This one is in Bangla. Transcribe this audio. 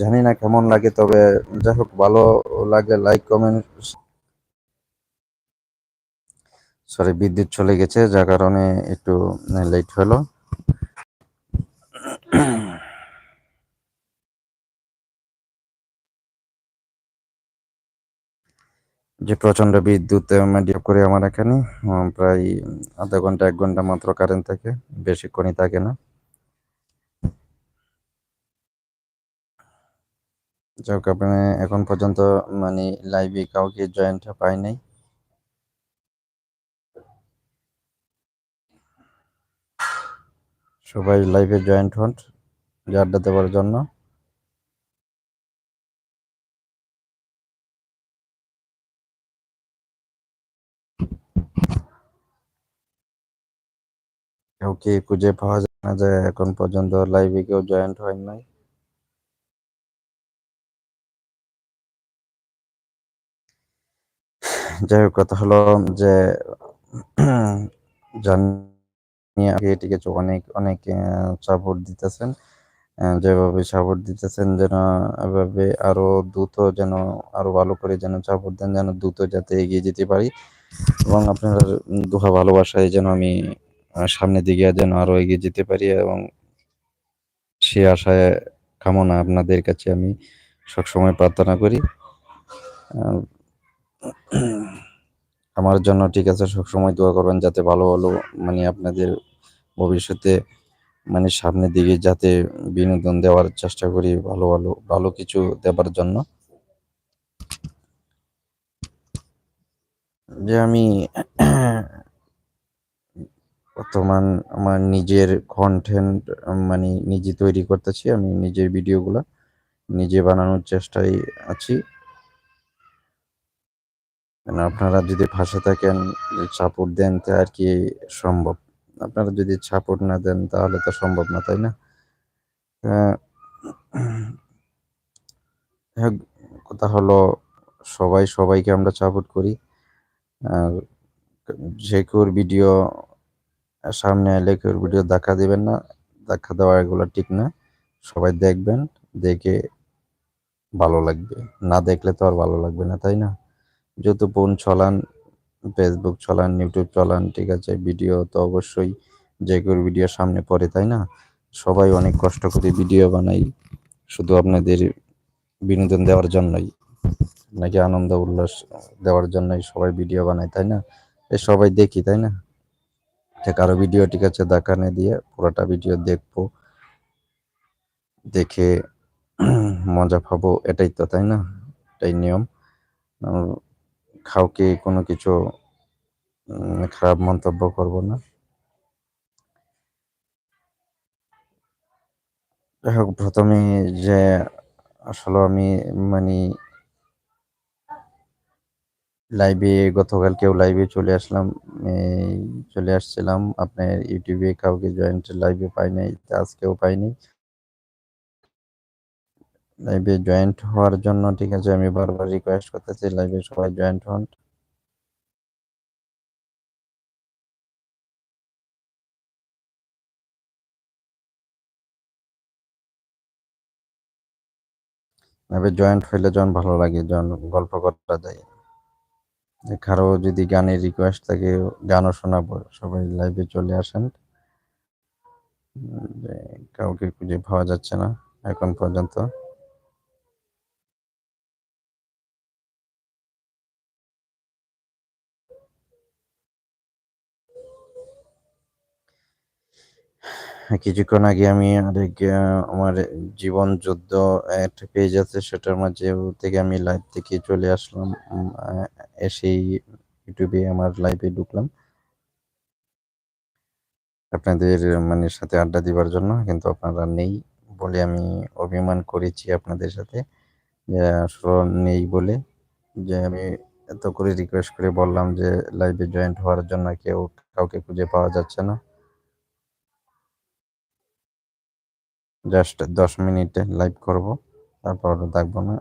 জানি না কেমন লাগে, তবে যাই হোক, ভালো লাগলে লাইক কমেন্ট। সরি, বিদ্যুৎ চলে গেছে, যার কারণে একটু লেট হলো। যে প্রচন্ড বিদ্যুৎ ডিস্টার্ব করে আমার এখানে। প্রায় আধা ঘন্টা 1 ঘন্টা মাত্র কারেন্ট থাকে, বেশিক্ষণই থাকে না। যাই হোক, আপনি এখন পর্যন্ত মানে লাইভে কাউকে জয়েন্ট পাই নাই। সবাই লাইভে জয়েন্ট হন যে আড্ডা দেওয়ার জন্য। কাউকে খুঁজে পাওয়া যায় না, যে এখন পর্যন্ত লাইভে কেউ জয়েন্ট হয় নাই। যাই হোক, কথা হলো যে জানি আগে ঠিক আছে, অনেক অনেক সাপোর্ট দিতেছেন। যেভাবে সাপোর্ট দিতেছেন, যেন এভাবে আরো দ্রুত, যেন আরো ভালো করে যেন সাপোর্ট দেন, যেন দ্রুত যাতে এগিয়ে যেতে পারি। এবং আপনার দোহা ভালোবাসায় যেন আমি সামনের দিকে যেন আরো এগিয়ে যেতে পারি, এবং সে আশায় কামনা আপনাদের কাছে আমি সবসময় প্রার্থনা করি। আহ, আমার জন্য ঠিক আছে, সবসময় দোয়া করবেন যাতে ভালো ভালো মানে আপনাদের ভবিষ্যতে মানে সামনের দিকে যাতে বিনোদন দেওয়ার চেষ্টা করি, ভালো ভালো ভালো কিছু দেবার জন্য। যে আমি বর্তমান আমার নিজের কন্টেন্ট মানে নিজে তৈরি করতেছি, আমি নিজের ভিডিওগুলা নিজে বানানোর চেষ্টায় আছি। মানে আপনারা যদি পাশে থাকেন, সাপোর্ট দেন, তা আর কি সম্ভব। আপনারা যদি সাপোর্ট না দেন তাহলে তো সম্ভব না, তাই না? আহ, হ্যাঁ, কথা হলো সবাই সবাইকে আমরা সাপোর্ট করি। আর যে কেউর ভিডিও সামনে এলে কেউর ভিডিও ধাক্কা দিবেন না, ধাক্কা দেওয়া এগুলো ঠিক না। সবাই দেখবেন, দেখে ভালো লাগবে, না দেখলে তো আর ভালো লাগবে না, তাই না? যেহেতু ফোন চলান, ফেসবুক চলান, ইউটিউব চলান, ঠিক আছে, ভিডিও তো অবশ্যই যে কেউর ভিডিও সামনে পড়ে, তাই না? সবাই অনেক কষ্ট করে ভিডিও বানাই শুধু আপনাদের বিনোদন দেওয়ার জন্যই, নাকি আনন্দ উল্লাস দেওয়ার জন্যই সবাই ভিডিও বানায়, তাই না? সবাই দেখি, তাই না? যে কারো ভিডিও ঠিক আছে দেখানে দিয়ে পুরোটা ভিডিও দেখবো, দেখে মজা পাবো, এটাই তো, তাই না? এটাই নিয়ম। আহ, কাউকে কোনো কিছু খারাপ মন্তব্য করব না। যাই হোক, প্রথমে যে আসলে আমি মানে লাইভে গতকালকেও লাইভে চলে আসলাম, এই চলে আসছিলাম আপনার ইউটিউবে, কাউকে জয়েন্ট লাইভে পাই নাই, আজকেও পাইনি লাইভে জয়েন্ট হওয়ার জন্য। ঠিক আছে, আমি বারবার রিকোয়েস্ট করতেছি লাইভে সবাই জয়েন্ট হন। লাইভে জয়েন্ট হইলে যখন ভালো লাগে, যখন গল্প করা যায়। কারো যদি গানের রিকোয়েস্ট থাকে, গানও শোনাবো, সবাই লাইভে চলে আসেন। যে কাউকে খুঁজে পাওয়া যাচ্ছে না এখন পর্যন্ত। কিছুক্ষণ আগে আমি আরেক আমার জীবন যুদ্ধ একটা পেজ আছে, সেটার মাঝে থেকে আমি লাইভ থেকে চলে আসলাম। এসেই ইউটিউবে আমার লাইভে ঢুকলাম আপনাদের মানে সাথে আড্ডা দিবার জন্য, কিন্তু আপনারা নেই বলে আমি অভিমান করেছি আপনাদের সাথে, যে আসলে নেই বলে। যে আমি এত করে রিকোয়েস্ট করে বললাম যে লাইভে জয়েন্ট হওয়ার জন্য, কেউ কাউকে খুঁজে পাওয়া যাচ্ছে না। জাস্ট 10 মিনিটে লাইভ করব, তারপর থাকবো না।